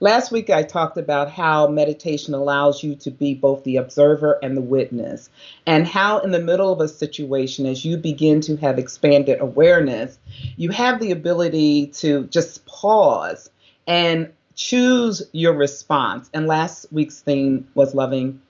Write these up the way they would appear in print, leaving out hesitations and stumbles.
Last week, I talked about how meditation allows you to be both the observer and the witness, and how, in the middle of a situation, as you begin to have expanded awareness, you have the ability to just pause and choose your response. And last week's theme was loving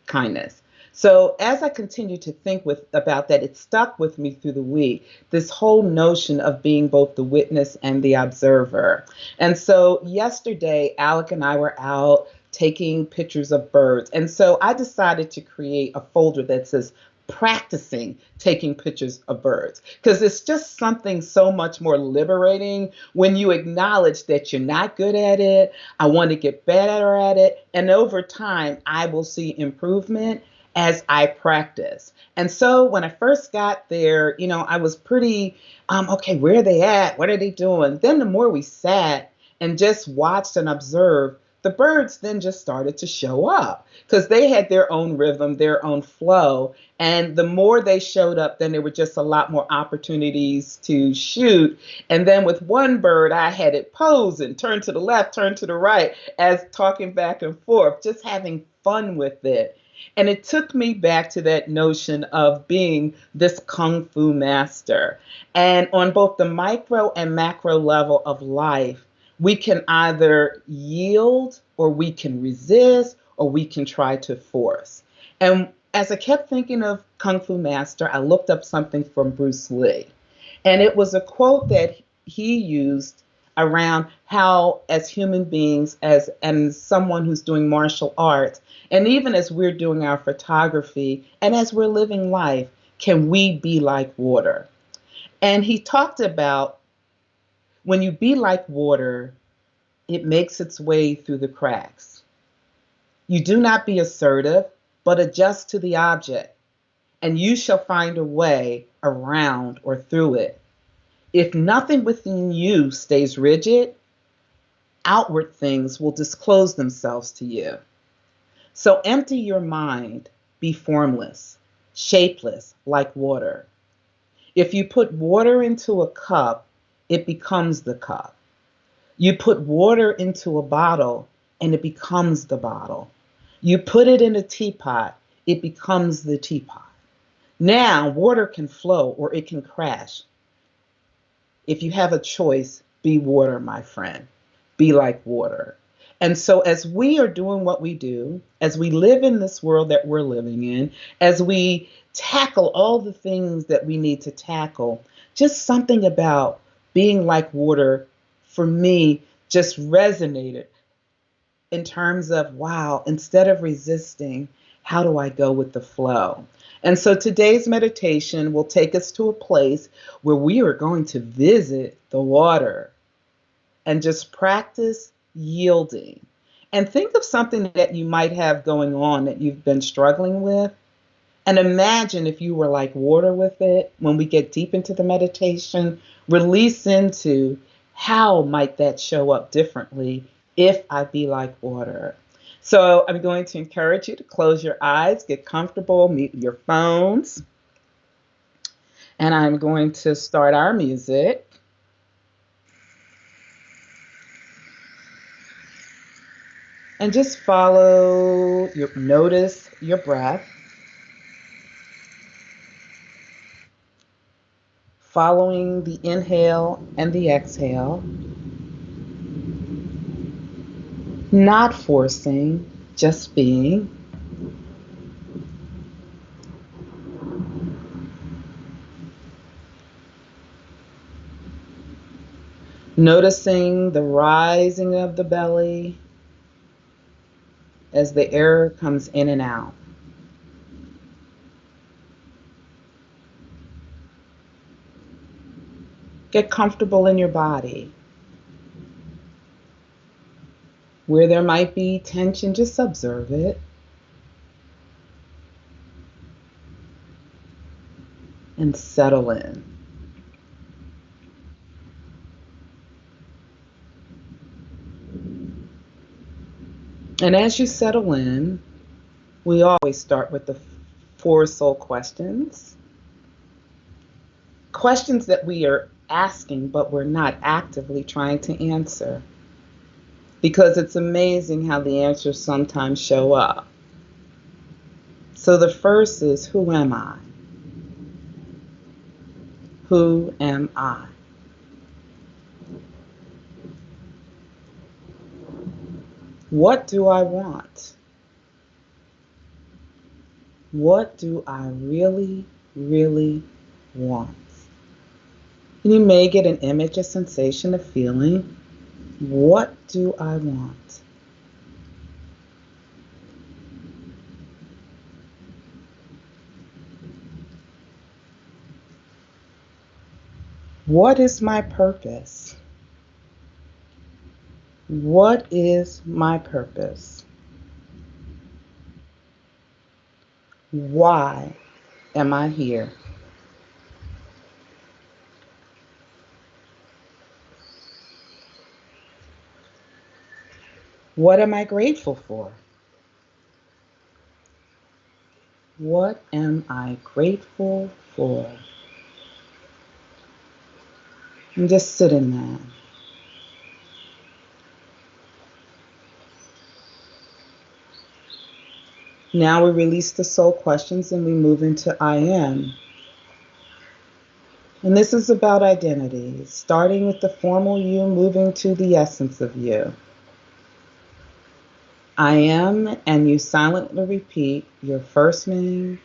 kindness. So as I continued to think about that, it stuck with me through the week, this whole notion of being both the witness and the observer. And so yesterday, Alec and I were out taking pictures of birds. And so I decided to create a folder that says practicing taking pictures of birds, because it's just something so much more liberating when you acknowledge that you're not good at it. I want to get better at it, and over time I will see improvement as I practice. And so when I first got there, I was pretty okay, where are they at, what are they doing? Then the more we sat and just watched and observed, the birds then just started to show up because they had their own rhythm, their own flow. And the more they showed up, then there were just a lot more opportunities to shoot. And then with one bird, I had it pose and turn to the left, turn to the right, as talking back and forth, just having fun with it. And it took me back to that notion of being this kung fu master. And on both the micro and macro level of life, we can either yield or we can resist or we can try to force. And as I kept thinking of Kung Fu Master, I looked up something from Bruce Lee. And it was a quote that he used around how, as human beings, as and someone who's doing martial arts, and even as we're doing our photography and as we're living life, can we be like water? And he talked about when you be like water, it makes its way through the cracks. You do not be assertive, but adjust to the object, and you shall find a way around or through it. If nothing within you stays rigid, outward things will disclose themselves to you. So empty your mind, be formless, shapeless, like water. If you put water into a cup, it becomes the cup. You put water into a bottle, and it becomes the bottle. You put it in a teapot, it becomes the teapot. Now, water can flow or it can crash. If you have a choice, be water, my friend. Be like water. And so, as we are doing what we do, as we live in this world that we're living in, as we tackle all the things that we need to tackle, just something about being like water for me just resonated in terms of, wow, instead of resisting, how do I go with the flow? And so today's meditation will take us to a place where we are going to visit the water and just practice yielding. And think of something that you might have going on that you've been struggling with. And imagine if you were like water with it. When we get deep into the meditation, release into how might that show up differently if I be like water. So I'm going to encourage you to close your eyes, get comfortable, mute your phones, and I'm going to start our music. And just notice your breath, following the inhale and the exhale, not forcing, just being. Noticing the rising of the belly as the air comes in and out. Get comfortable in your body. Where there might be tension, just observe it. And settle in. And as you settle in, we always start with the four soul questions. Questions that we are asking, but we're not actively trying to answer. because it's amazing how the answers sometimes show up. So the first is, who am I? Who am I? What do I want? What do I really, really want? And you may get an image, a sensation, a feeling. What do I want? What is my purpose? What is my purpose? Why am I here? What am I grateful for? What am I grateful for? And just sit in that. Now we release the soul questions and we move into I am. And this is about identity, starting with the formal you, moving to the essence of you. I am, and you silently repeat your first name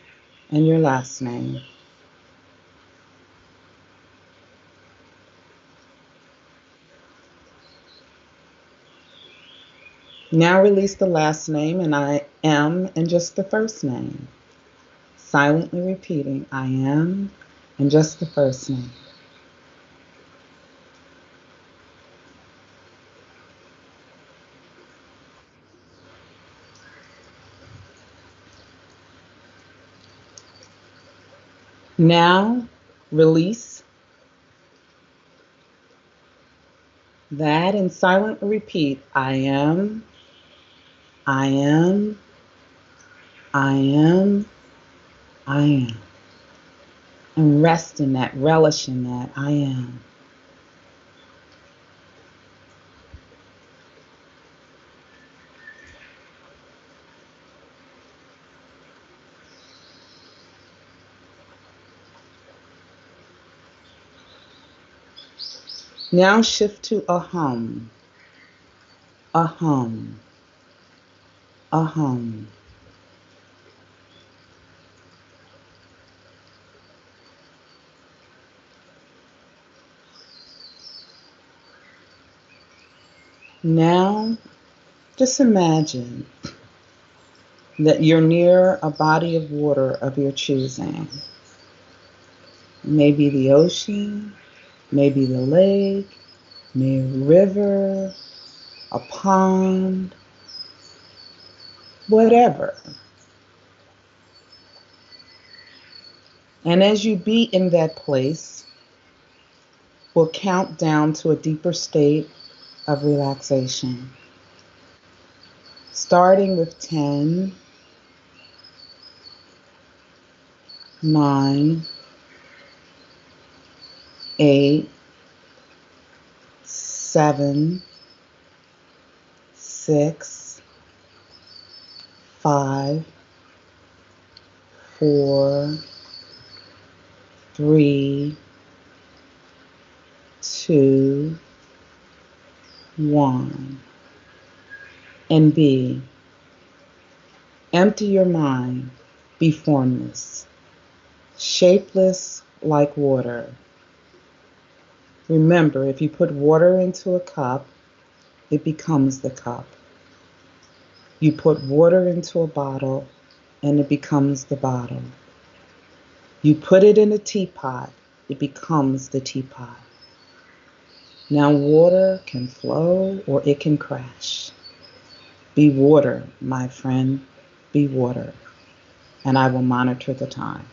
and your last name. Now release the last name and I am and just the first name. Silently repeating I am and just the first name. Now release that and silently repeat I am, I am, I am, I am. And rest in that, relish in that I am. Now shift to a hum, a hum, a hum. Now just imagine that you're near a body of water of your choosing. Maybe the ocean, maybe the lake, maybe a river, a pond, whatever. And as you be in that place, we'll count down to a deeper state of relaxation. Starting with 10, 9, 8, 7, 6, 5, 4, 3, 2, 1. And be. Empty your mind. Be formless. Shapeless like water. Remember, if you put water into a cup, it becomes the cup. You put water into a bottle, and it becomes the bottle. You put it in a teapot, it becomes the teapot. Now water can flow or it can crash. Be water, my friend, be water. And I will monitor the time.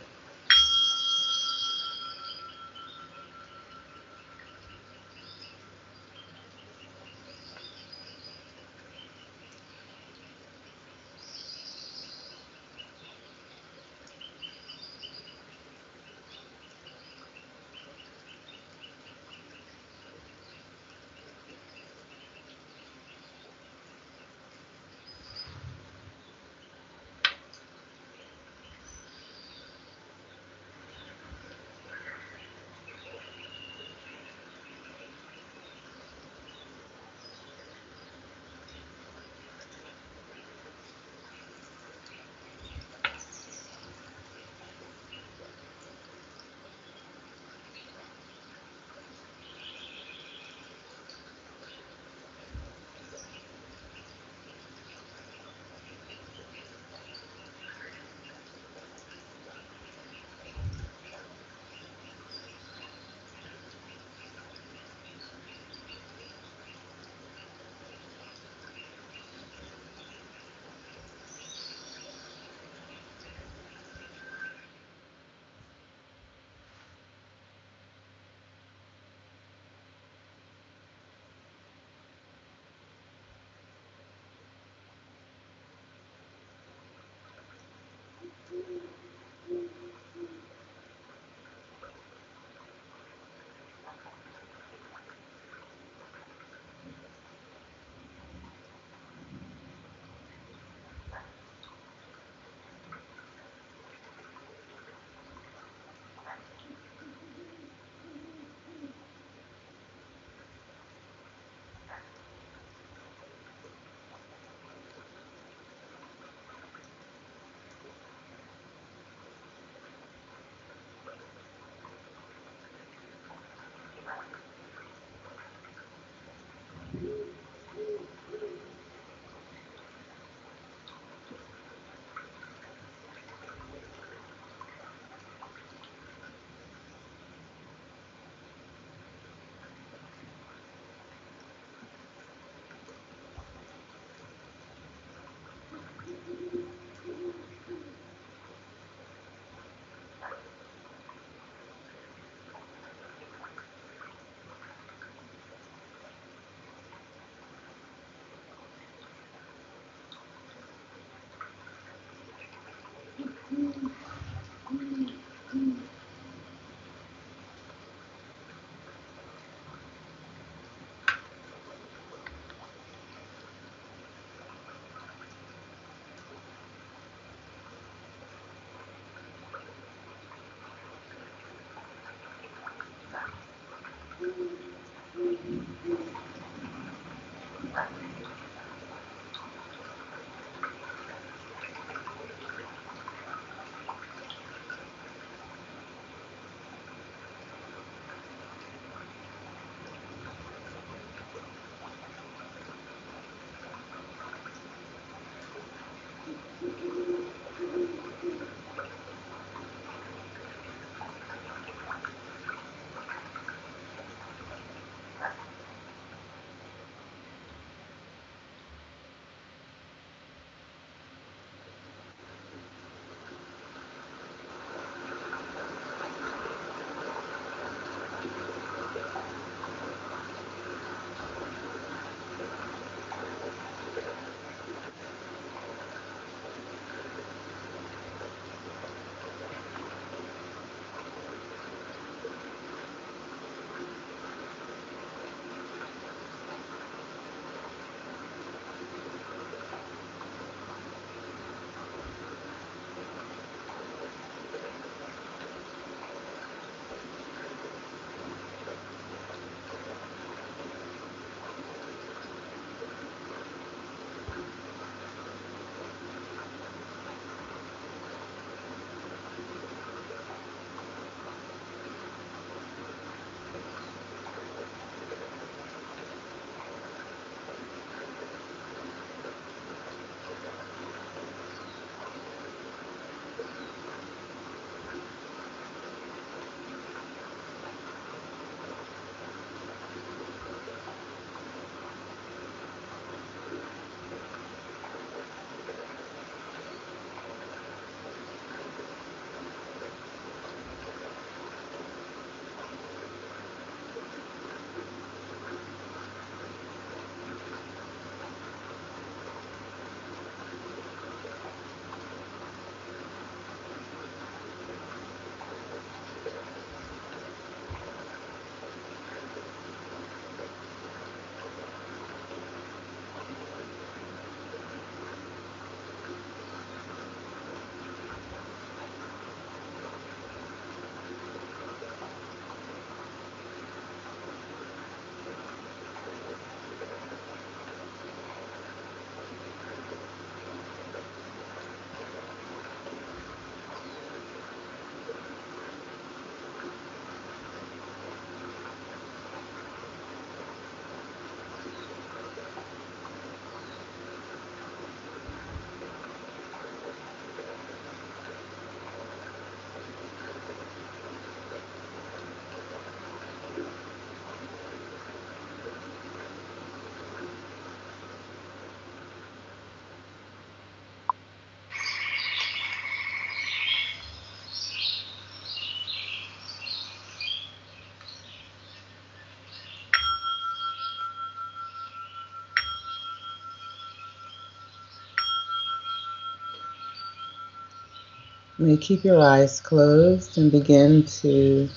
You may keep your eyes closed and begin to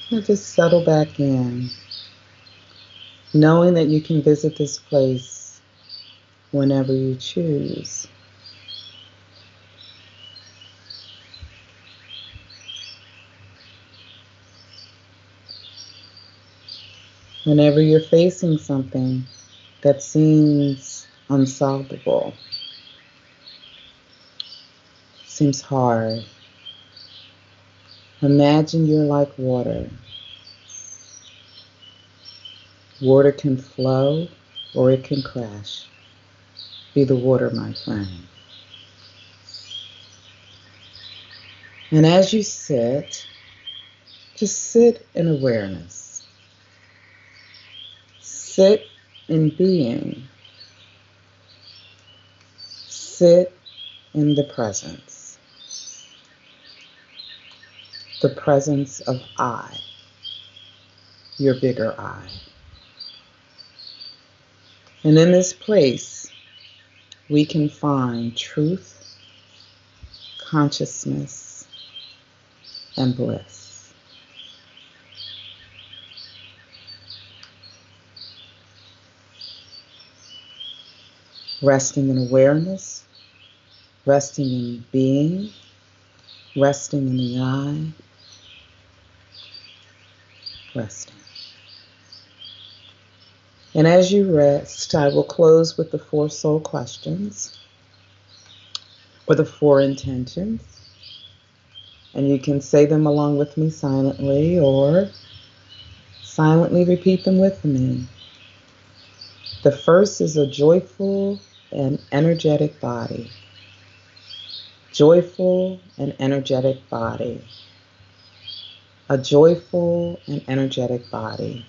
just settle back in, knowing that you can visit this place whenever you choose. Whenever you're facing something that seems unsolvable, seems hard, imagine you're like water. Water can flow or it can crash. Be the water, my friend. And as you sit, just sit in awareness. Sit in being. Sit in the presence of I, your bigger I. And in this place, we can find truth, consciousness, and bliss. Resting in awareness, resting in being, resting in the I, resting. And as you rest, I will close with the 4 soul questions or the 4 intentions. And you can say them along with me silently or silently repeat them with me. The first is a joyful and energetic body. joyful and energetic body. A joyful and energetic body.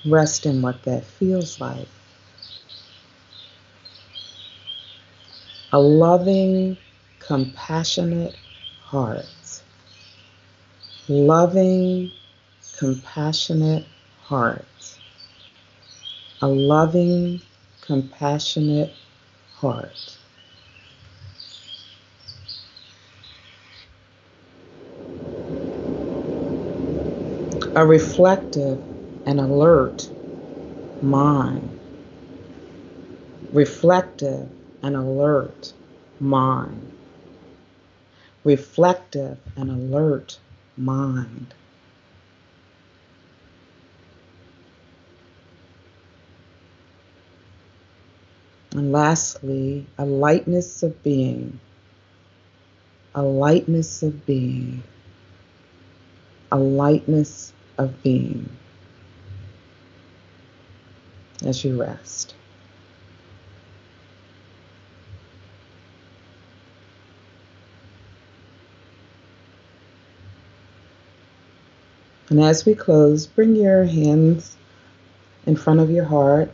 Rest in what that feels like. A loving, compassionate heart. Loving, compassionate heart. A loving, compassionate heart. A reflective and alert mind. Reflective and alert mind. Reflective and alert mind. And lastly, a lightness of being. A lightness of being. A lightness of being as you rest. And as we close, bring your hands in front of your heart,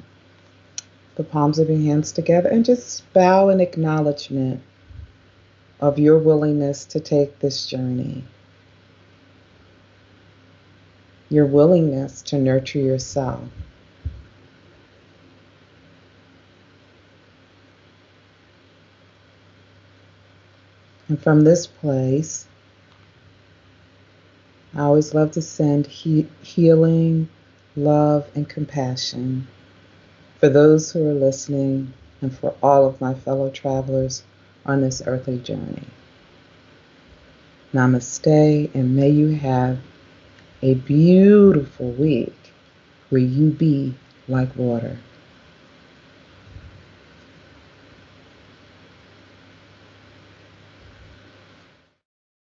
the palms of your hands together, and just bow in acknowledgement of your willingness to take this journey. Your willingness to nurture yourself. And from this place, I always love to send healing, love, and compassion for those who are listening and for all of my fellow travelers on this earthly journey. Namaste, and may you have a beautiful week where you be like water.